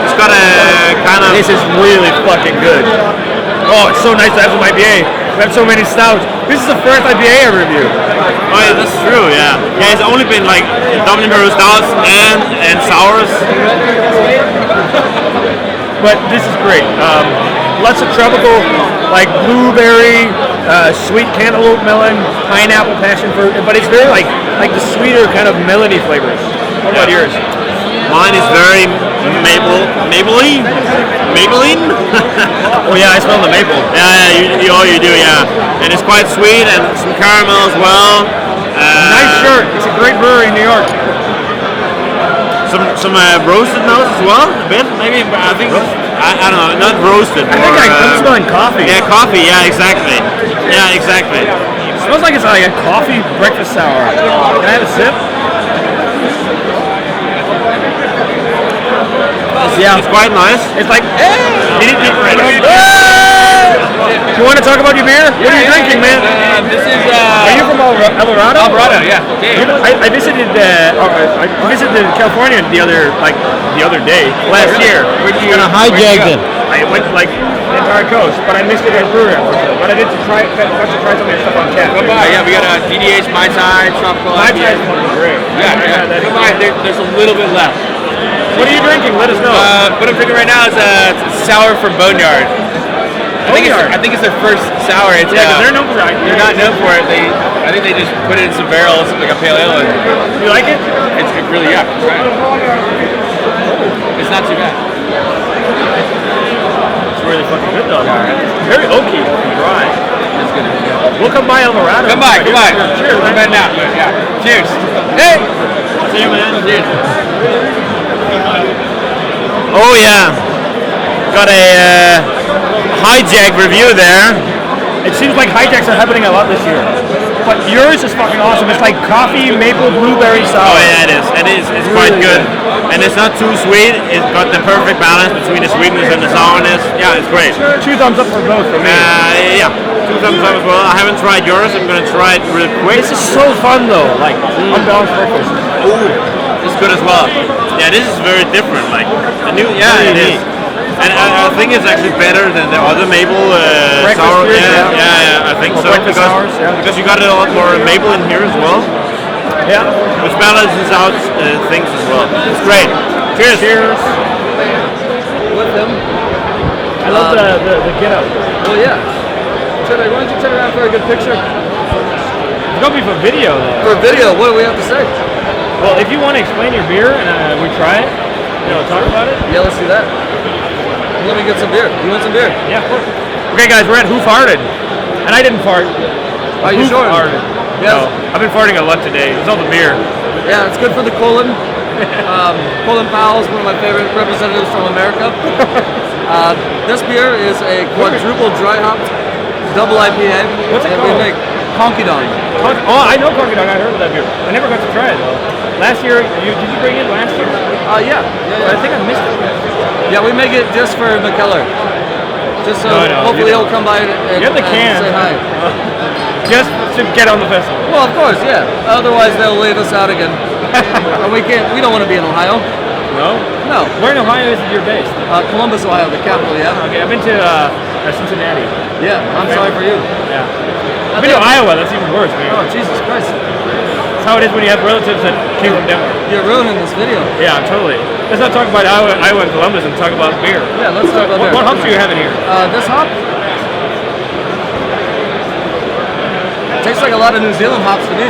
Speaker 2: it's got a kind of.
Speaker 1: This is really fucking good. Oh, it's so nice to have some IPA. We have so many stouts. This is the first IPA I review.
Speaker 2: Oh, yeah, that's true. Yeah. Yeah, it's only been like Dublin Brew stouts and sours.
Speaker 1: But this is great. Lots of tropical, like blueberry, sweet cantaloupe melon, pineapple, passion fruit. But it's very like the sweeter kind of melony flavors. What about yours?
Speaker 2: Mine is very Maybelline?
Speaker 1: Oh yeah, I smell the maple.
Speaker 2: Yeah, you do, yeah. And it's quite sweet and some caramel as well.
Speaker 1: Nice shirt. It's a great brewery in New York.
Speaker 2: Some roasted notes as well, a bit, maybe. I think I don't know, not roasted.
Speaker 1: I think I'm smelling coffee.
Speaker 2: Yeah, coffee. Yeah, exactly. Yeah, exactly.
Speaker 1: It smells like it's like a coffee breakfast sour. Can I have a sip? Yeah,
Speaker 2: it's quite nice.
Speaker 1: It's like, you want to talk about your beer? What are you drinking, man?
Speaker 4: This is.
Speaker 1: Are you from Alvarado?
Speaker 4: Alvarado, yeah.
Speaker 1: I visited California the other day last year.
Speaker 6: Kind of hijacked it.
Speaker 1: I went like the entire coast, but I missed it at brewery. But I got to try some of your stuff on tap.
Speaker 4: Come by, yeah. We got a DDH Mai Tai tropical.
Speaker 1: My Thai is fucking great.
Speaker 4: Yeah. Come by. There's a little bit left.
Speaker 1: What are you drinking? Let us know.
Speaker 4: What I'm drinking right now is a sour from Boneyard. I think it's their first sour. It's,
Speaker 1: because they're known for it.
Speaker 4: They're not known for it. I think they just put it in some barrels, like a pale ale.
Speaker 1: You like it?
Speaker 4: It's really, yeah. Right. It's not too bad.
Speaker 1: It's really fucking good though. Very oaky and dry.
Speaker 4: It's good.
Speaker 1: We'll come by Alvarado.
Speaker 4: Come by.
Speaker 1: Cheers,
Speaker 4: I'm
Speaker 1: man.
Speaker 4: heading out. Yeah. Cheers. Hey.
Speaker 1: See you, man.
Speaker 4: Cheers.
Speaker 2: Oh yeah, got a hijack review there.
Speaker 1: It seems like hijacks are happening a lot this year. But yours is fucking awesome. It's like coffee, maple, blueberry sour.
Speaker 2: Oh yeah, it is. And it's quite good. And it's not too sweet. It's got the perfect balance between the sweetness and the sourness. Yeah, it's great.
Speaker 1: 2 thumbs up for both for me.
Speaker 2: Yeah, 2 thumbs up as well. I haven't tried yours. I'm gonna try it real quick.
Speaker 1: This is so fun though. Like unbalanced breakfast.
Speaker 2: It's good as well. Yeah, this is very different. Like the new, it is. And I think it's actually better than the other maple sour.
Speaker 1: Beers,
Speaker 2: Yeah, I think so. Because you got a lot more maple in here as well.
Speaker 1: Yeah.
Speaker 2: Which balances out things as well. It's great. Cheers.
Speaker 1: Cheers.
Speaker 3: With them.
Speaker 1: I love the get up.
Speaker 3: Well, yeah. Why don't you turn around for a good picture?
Speaker 1: It's gonna be for video though.
Speaker 3: For video, what do we have to say?
Speaker 1: Well, if you want to explain your beer and we try it, talk about it.
Speaker 3: Yeah, let's do that. Let me get some beer. You want some beer?
Speaker 1: Yeah, of course. Okay, guys, we're at Hoof Hearted, and I didn't fart.
Speaker 3: Are you sure?
Speaker 1: Hearted.
Speaker 3: Yes.
Speaker 1: No, I've been farting a lot today. It's all the beer.
Speaker 3: Yeah, it's good for the colon. Colin Powell is one of my favorite representatives from America. This beer is a quadruple dry hopped double IPA.
Speaker 1: What's it
Speaker 3: and
Speaker 1: called?
Speaker 3: We make Konkey.
Speaker 1: Oh, I know Konkey. I heard of that beer. I never got to try it though. Last year, did you bring it last year?
Speaker 3: Yeah.
Speaker 1: I think I missed it.
Speaker 3: Yeah, we make it just for Mikkeller. Just so hopefully he'll come by and
Speaker 1: you have the can.
Speaker 3: say hi.
Speaker 1: Just to get on the festival.
Speaker 3: Well, of course, yeah. Otherwise, they'll leave us out again. And we don't want to be in Ohio.
Speaker 1: No?
Speaker 3: No.
Speaker 1: Where in Ohio is your base?
Speaker 3: Columbus, Ohio, the capital, yeah.
Speaker 1: Okay, I've been to Cincinnati.
Speaker 3: Yeah, I'm sorry for you.
Speaker 1: Yeah. I've been to Iowa, that's even worse, man.
Speaker 3: Oh, Jesus Christ.
Speaker 1: That's how it is when you have relatives that came from Denver.
Speaker 3: You're ruining this video.
Speaker 1: Yeah, totally. Let's not talk about Iowa and Columbus and talk about beer.
Speaker 3: Yeah, let's talk about beer.
Speaker 1: What hops do you have in here?
Speaker 3: This hop tastes like a lot of New Zealand hops to me.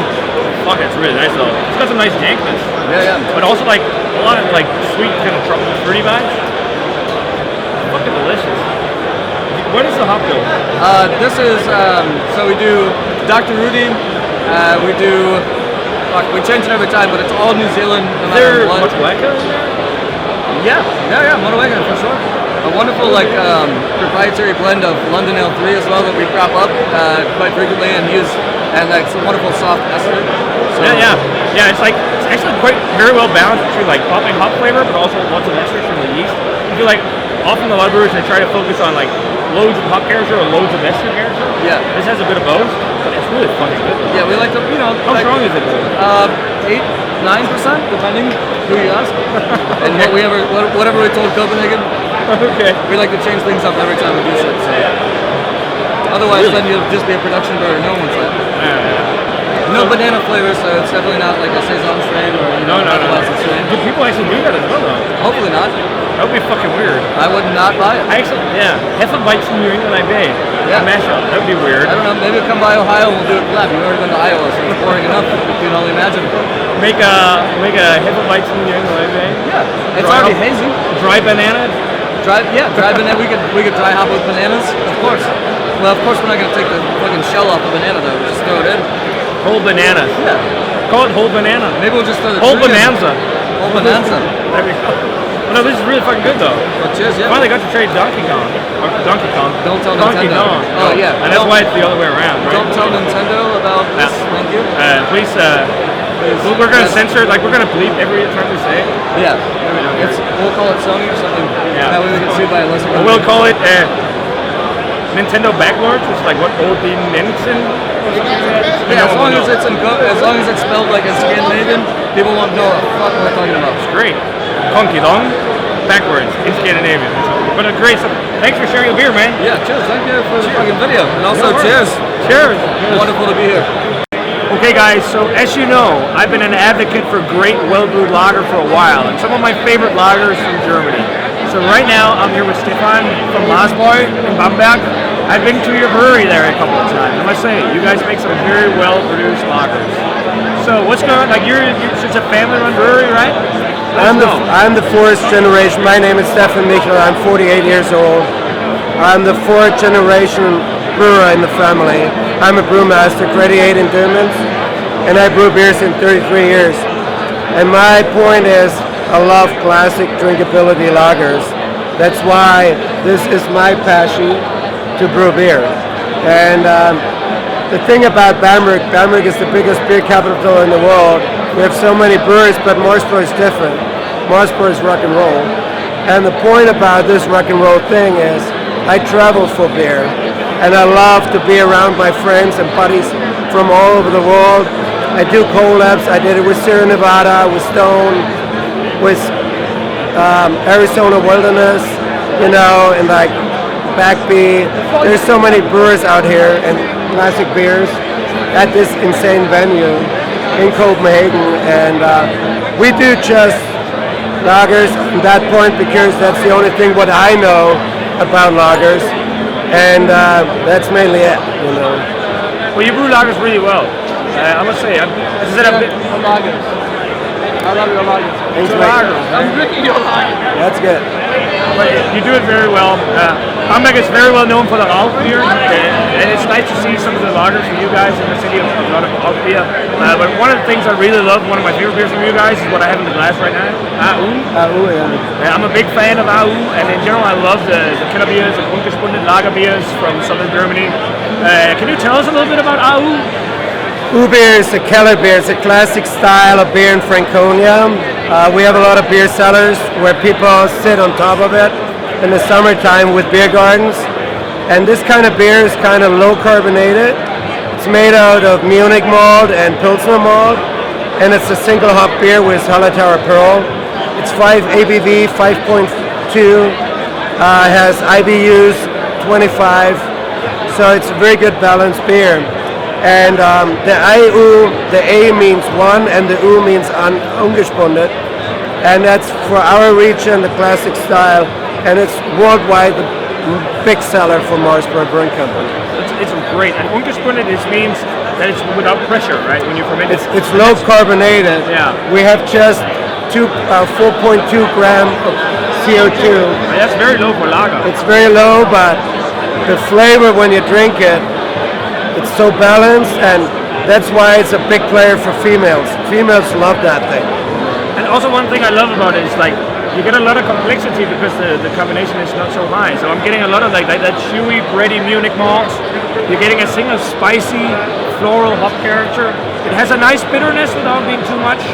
Speaker 1: Fuck, it's really nice though. It's got some nice dankness.
Speaker 3: Yeah.
Speaker 1: But also like a lot of like sweet kind of tropical fruity vibes. Fucking delicious. Where does the hop go?
Speaker 3: This is, so we do Dr. Rudy, we do, we change it every time, but it's all New Zealand. No
Speaker 1: Is there
Speaker 3: what.
Speaker 1: Motueka in there?
Speaker 3: Yeah, Motueka for sure. A wonderful proprietary blend of London Ale 3 as well that we prop up quite frequently and use, and like some wonderful soft ester. So,
Speaker 1: Yeah. Yeah, it's actually quite very well balanced between like popping hop flavor, but also lots of esters from the yeast. I feel like often a lot of brewers they try to focus on like loads of hop character or loads of ester character.
Speaker 5: Yeah.
Speaker 1: This has a bit of both, but it's really fucking good.
Speaker 5: Yeah, we like to,
Speaker 1: How strong is it?
Speaker 5: 8-9%, depending who you ask. And whatever we told Copenhagen,
Speaker 1: Okay.
Speaker 5: we like to change things up every time we do shit. So. Otherwise, then you'll just be a production brewer no one's like. No banana flavor, so it's definitely not like a saison strain or
Speaker 1: No.
Speaker 5: strain.
Speaker 1: Do people actually do that as well though?
Speaker 5: Hopefully not.
Speaker 1: That would be fucking weird.
Speaker 5: I would not buy it.
Speaker 1: Hefeweizen New England IPA.
Speaker 5: Yeah.
Speaker 1: A mashup. That would be weird.
Speaker 5: I don't know, maybe come by Ohio and we'll do a collab. You've already been to Iowa, so it's boring enough. You can only imagine.
Speaker 1: Make a Hefeweizen New England IPA.
Speaker 5: Yeah, it's already hazy.
Speaker 1: Dry banana.
Speaker 5: Dry banana. We could dry hop with bananas, of course. Well, of course we're not gonna take the fucking shell off the banana though. We'll just throw it in.
Speaker 1: Whole bananas.
Speaker 5: Yeah.
Speaker 1: Call it whole banana.
Speaker 5: Maybe we'll just throw the
Speaker 1: Whole
Speaker 5: tree in.
Speaker 1: bonanza.
Speaker 5: Whole bonanza.
Speaker 1: There we go. Well, no, this is really fucking good though.
Speaker 5: Well, cheers, yeah.
Speaker 1: Finally got to trade Donkey Kong. Or Donkey Kong.
Speaker 5: Don't tell
Speaker 1: Donkey
Speaker 5: Nintendo.
Speaker 1: Kong.
Speaker 5: Oh, yeah.
Speaker 1: And that's why it's the other way around, right?
Speaker 5: Don't tell Nintendo about this. Thank you.
Speaker 1: Please, we're gonna censor, like we're gonna bleep every time we say it.
Speaker 5: Yeah. We'll call it Sony or something.
Speaker 1: Yeah.
Speaker 5: That way we can see by a listener.
Speaker 1: We'll call it Nintendo Backlords, which is like what Odin Nenson.
Speaker 5: Yeah, as long as it's spelled like a Scandinavian, people won't know what the fuck we're talking about.
Speaker 1: Great. Konkey backwards in Scandinavian. But great. So, thanks for sharing the beer, man.
Speaker 5: Yeah, cheers. Thank you for the fucking video. And also, cheers.
Speaker 1: Cheers.
Speaker 5: Wonderful to be here.
Speaker 1: Okay, guys, so as you know, I've been an advocate for great well-brewed lager for a while, and some of my favorite lagers from Germany. So right now, I'm here with Stefan from Bräu in Bamberg. I've been to your brewery there a couple of times. I must say, you guys make some very well-produced lagers. So what's going on? Like, it's a family-run brewery, right?
Speaker 7: I'm the fourth generation. My name is Stefan Mikkeller. I'm 48 years old. I'm the fourth generation brewer in the family. I'm a brewmaster, grade 8 endowments, and I brew beers in 33 years. And my point is, I love classic drinkability lagers. That's why this is my passion to brew beer. And the thing about Bamberg is the biggest beer capital in the world. We have so many brewers, but Morsbro is different. Morsbro is rock and roll. And the point about this rock and roll thing is I travel for beer. And I love to be around my friends and buddies from all over the world. I do collabs. I did it with Sierra Nevada, with Stone, with Arizona Wilderness, and like Backbee. There's so many brewers out here and classic beers at this insane venue in Copenhagen. And we do just lagers at that point because that's the only thing what I know about lagers. And that's mainly it,
Speaker 1: Well, you brew lagers really well. I must say, I love your lagers.
Speaker 7: Thanks,
Speaker 1: Your
Speaker 7: mate.
Speaker 1: lagers. I'm drinking your lager.
Speaker 7: That's good.
Speaker 1: But you do it very well. Bamberg is very well known for the Rauch beer, and it's nice to see some of the lagers from you guys in the city of a lot of Rauch beer. But one of the things I really love, one of my favorite beers from you guys, is what I have in the glass right now. AU.
Speaker 7: Yeah.
Speaker 1: I'm a big fan of AU, and in general, I love the killer beers and Ungespundet lager beers from southern Germany. Can you tell us a little bit about AU?
Speaker 7: beer is a Keller beer. It's a classic style of beer in Franconia. We have a lot of beer cellars where people sit on top of it in the summertime with beer gardens. And this kind of beer is kind of low carbonated. It's made out of Munich malt and Pilsner malt. And it's a single hop beer with Hallertauer Pearl. It's 5 ABV, 5.2. Has IBUs 25. So it's a very good balanced beer. And the AU, the A means one and the U means Ungespundet. And that's for our region, the classic style. And it's worldwide the big seller for Morsbro Brewing Company.
Speaker 1: It's great. And Ungespundet means that it's without pressure, right? When you ferment it.
Speaker 7: It's low carbonated.
Speaker 1: Yeah.
Speaker 7: We have just 4.2 grams of CO2.
Speaker 1: And that's very low for lager.
Speaker 7: It's very low, but the flavor when you drink it, it's so balanced, and that's why it's a big player for females. Females love that thing.
Speaker 1: And also one thing I love about it is like you get a lot of complexity because the combination is not so high. So I'm getting a lot of like that chewy, bready Munich malt. You're getting a single spicy floral hop character. It has a nice bitterness without being too much,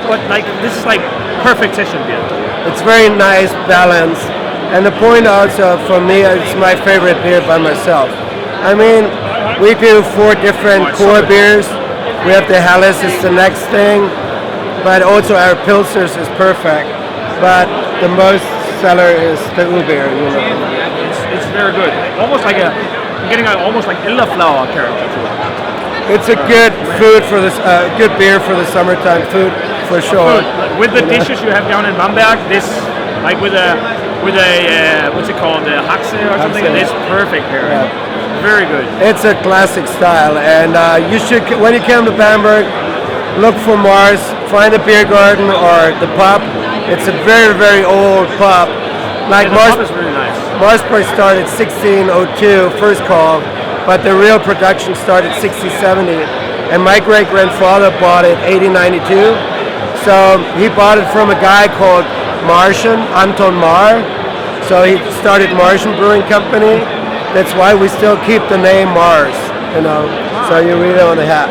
Speaker 1: but like this is like perfect session beer.
Speaker 7: It's very nice, balanced. And the point also, for me, it's my favorite beer by myself. I mean, we do 4 different core beers. We have the Helles is the next thing, but also our Pilsners is perfect. But the most seller is the Uber, you know.
Speaker 1: It's very good. Almost like I'm getting almost like elderflower character to it.
Speaker 7: It's a good food for this, good beer for the summertime food, for sure.
Speaker 1: With the dishes you have down in Bamberg, this, like with a what's it called, the Haxe or something, it's perfect here. Yeah. Very good.
Speaker 7: It's a classic style, and you should, when you come to Bamberg, look for Mahr's, find the beer garden or the pub. It's a very, very old pub. Like
Speaker 1: Mahr's is really nice.
Speaker 7: Mahr's probably started 1602, first call, but the real production started 6070. And my great-grandfather bought it 1892. So he bought it from a guy called Martian, Anton Mahr. So he started Martian Brewing Company. That's why we still keep the name Mahr's, you know. So you read it on the hat.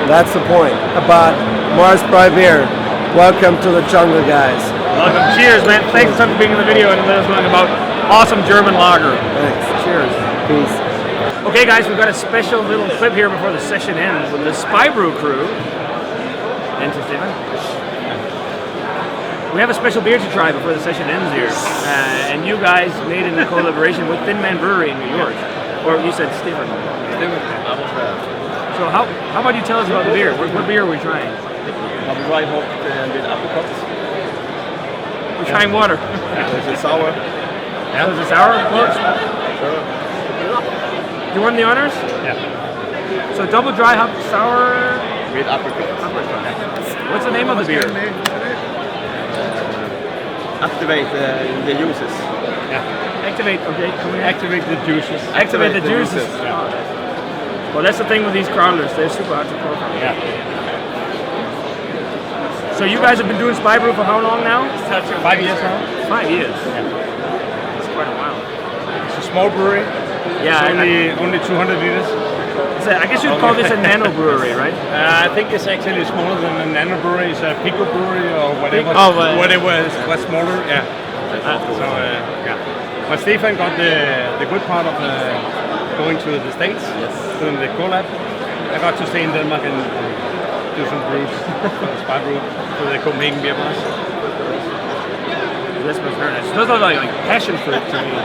Speaker 7: That's the point about Mahr's Bräu beer. Welcome to the jungle, guys.
Speaker 1: Welcome. Cheers, man. Thanks for being in the video and let us learn about awesome German lager.
Speaker 7: Thanks.
Speaker 1: Cheers.
Speaker 7: Peace.
Speaker 1: Okay, guys, we've got a special little clip here before the session ends with the Spy Brew crew. And to Stephen. We have a special beer to try before the session ends here. And you guys made it in collaboration with Thin Man Brewery in New York. Or you said Stephen. So how about you tell us about the beer? What beer are we trying?
Speaker 8: Dry hopped with apricots.
Speaker 1: We're trying water.
Speaker 8: Is it sour?
Speaker 1: Yeah. So is it sour?
Speaker 8: Sure.
Speaker 1: You won the honors?
Speaker 8: Yeah.
Speaker 1: So double dry hop sour
Speaker 8: With apricots.
Speaker 1: What's the name of the beer?
Speaker 8: Activate the juices.
Speaker 1: Yeah. Activate, okay.
Speaker 8: Activate the juices.
Speaker 1: Activate the juices. Well, that's the thing with these crowdlers. They're super hard to pour from.
Speaker 8: Yeah.
Speaker 1: So you guys have been doing Spy Brew for how long now?
Speaker 8: 5 years now.
Speaker 1: 5 years.
Speaker 8: Yeah.
Speaker 1: That's quite a while.
Speaker 8: It's a small brewery.
Speaker 1: Yeah.
Speaker 8: Only 200 liters.
Speaker 1: So I guess you'd call this a nano brewery, right?
Speaker 8: I think it's actually smaller than a nano brewery. It's a pico brewery or whatever. Whatever was smaller. Yeah. Yeah. But Stefan got the good part of going to the States, doing the collab. I got to stay in Denmark and do some brews, Spy Brew, for the Copenhagen beer bars.
Speaker 1: This was very nice. Those are like passion fruit to me.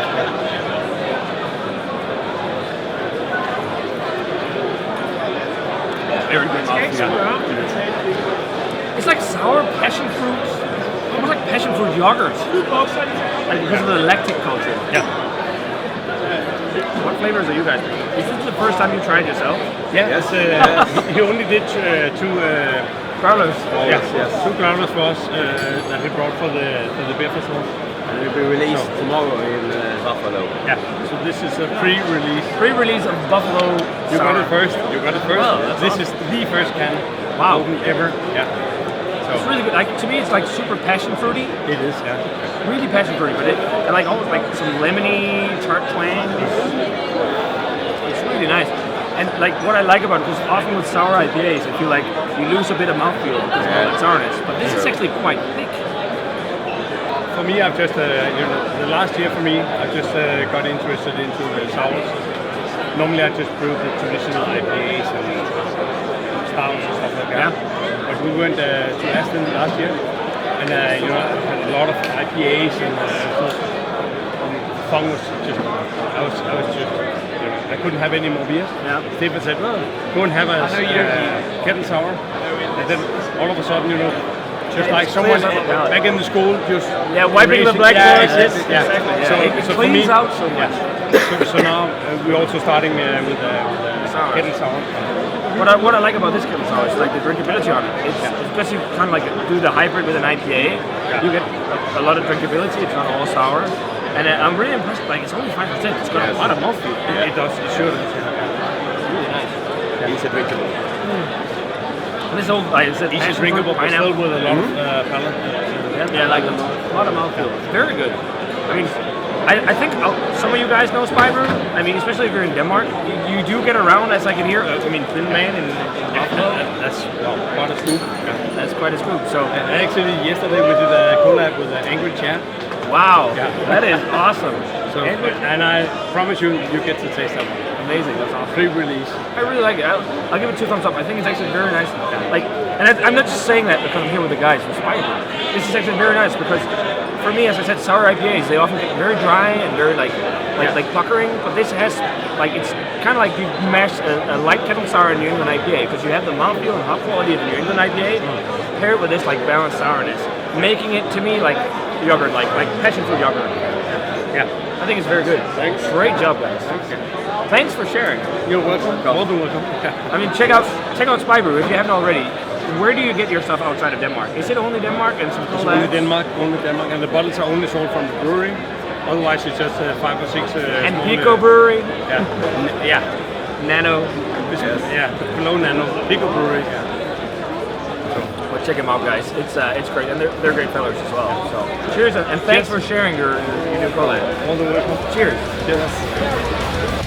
Speaker 1: Very good mouthfeel. It's like sour passion fruit, almost like passion fruit yogurt. Like because of the lactic culture.
Speaker 8: Yeah.
Speaker 1: What flavors are you guys making? Is this the first time you tried yourself?
Speaker 8: Yeah. Yes. He only did two
Speaker 1: growlers.
Speaker 8: Yes. Two growlers for us that he brought for the beer festival.
Speaker 3: And it will be released tomorrow in Buffalo.
Speaker 8: Yeah. So this is a pre-release.
Speaker 1: Pre-release of Buffalo.
Speaker 8: You got it first. You got it first.
Speaker 1: Wow,
Speaker 8: this is the first can.
Speaker 1: Wow.
Speaker 8: Ever. Yeah. So
Speaker 1: it's really good. Like to me, it's like super passion fruity.
Speaker 8: It is. Yeah.
Speaker 1: Really passion fruity, but it and like almost like some lemony tart twang. It's really nice. And like what I like about it, because often with sour IPAs, I feel like you lose a bit of mouthfeel because of all that sourness. But this is actually quite thick.
Speaker 8: For me, I've just the last year for me, I just got interested into the sours. Normally, I just brew the traditional IPAs and stouts and stuff like that. Yeah. But we went to Aston last year, and I had a lot of IPAs, and the fun was just I was just I couldn't have any more beers.
Speaker 1: Yeah.
Speaker 8: Stephen said, "Well, go and have a kettle sour," and then all of a sudden, just like someone back in the school, just
Speaker 1: wiping the blackboard.
Speaker 8: Yeah,
Speaker 1: exactly. Yeah.
Speaker 8: So
Speaker 1: it cleans
Speaker 8: for me,
Speaker 1: out so much.
Speaker 8: So now we're also starting with kettle sour.
Speaker 1: What I like about this kettle sour is like the drinkability on it. It's especially kind of like do the hybrid with an IPA. Yeah. You get a lot of drinkability. It's not all sour, and I'm really impressed. Like it's only 5%. It's got a lot of mouthfeel.
Speaker 8: It does. It should.
Speaker 1: It's really nice.
Speaker 8: Yeah. Easy drinkable.
Speaker 1: And this old, like I said,
Speaker 8: easy drinkable, but still with a lot of palate.
Speaker 1: Yeah, like a lot of mouthfeel. Very good. I mean, I think some of you guys know Spy Brew. I mean, especially if you're in Denmark, you do get around, as I can hear. I mean, Thin Man and Buffalo.
Speaker 8: That's quite a scoop.
Speaker 1: That's quite a scoop. So
Speaker 8: actually, yesterday we did a collab with Angry Chat.
Speaker 1: Wow,
Speaker 8: Yeah.
Speaker 1: that is awesome.
Speaker 8: So, and I promise you get to taste that one.
Speaker 1: Amazing, that's awesome.
Speaker 8: Pre-release.
Speaker 1: I really like it. I'll give it 2 thumbs up. I think it's actually very nice. Like, and I'm not just saying that because I'm here with the guys from Spy Brew. This is actually very nice because, for me, as I said, sour IPAs, they often get very dry and very like puckering. But this has it's kind of like you mash a light kettle sour New England IPA because you have the mouthfeel and hop quality of the New England IPA, paired with this like balanced sourness, making it to me like yogurt, like passion fruit yogurt. Yeah, I think it's very good.
Speaker 8: Thanks.
Speaker 1: Great job, guys. Thanks for sharing.
Speaker 8: You're welcome. Welcome.
Speaker 1: I mean, check out Spy Brew if you haven't already. Where do you get your stuff outside of Denmark? Is it only Denmark and some cool
Speaker 8: Only Denmark, and the bottles are only sold from the brewery. Otherwise, it's just 5 or 6.
Speaker 1: And
Speaker 8: small,
Speaker 1: Pico Brewery.
Speaker 8: Yeah.
Speaker 1: Nano.
Speaker 8: Yeah. Below Nano. Pico Brewery. Yeah.
Speaker 1: Well, check them out, guys. It's great, and they're great fellas as well. So cheers, and thanks for sharing your new collab.
Speaker 8: All the way.
Speaker 1: Cheers.
Speaker 8: Cheers.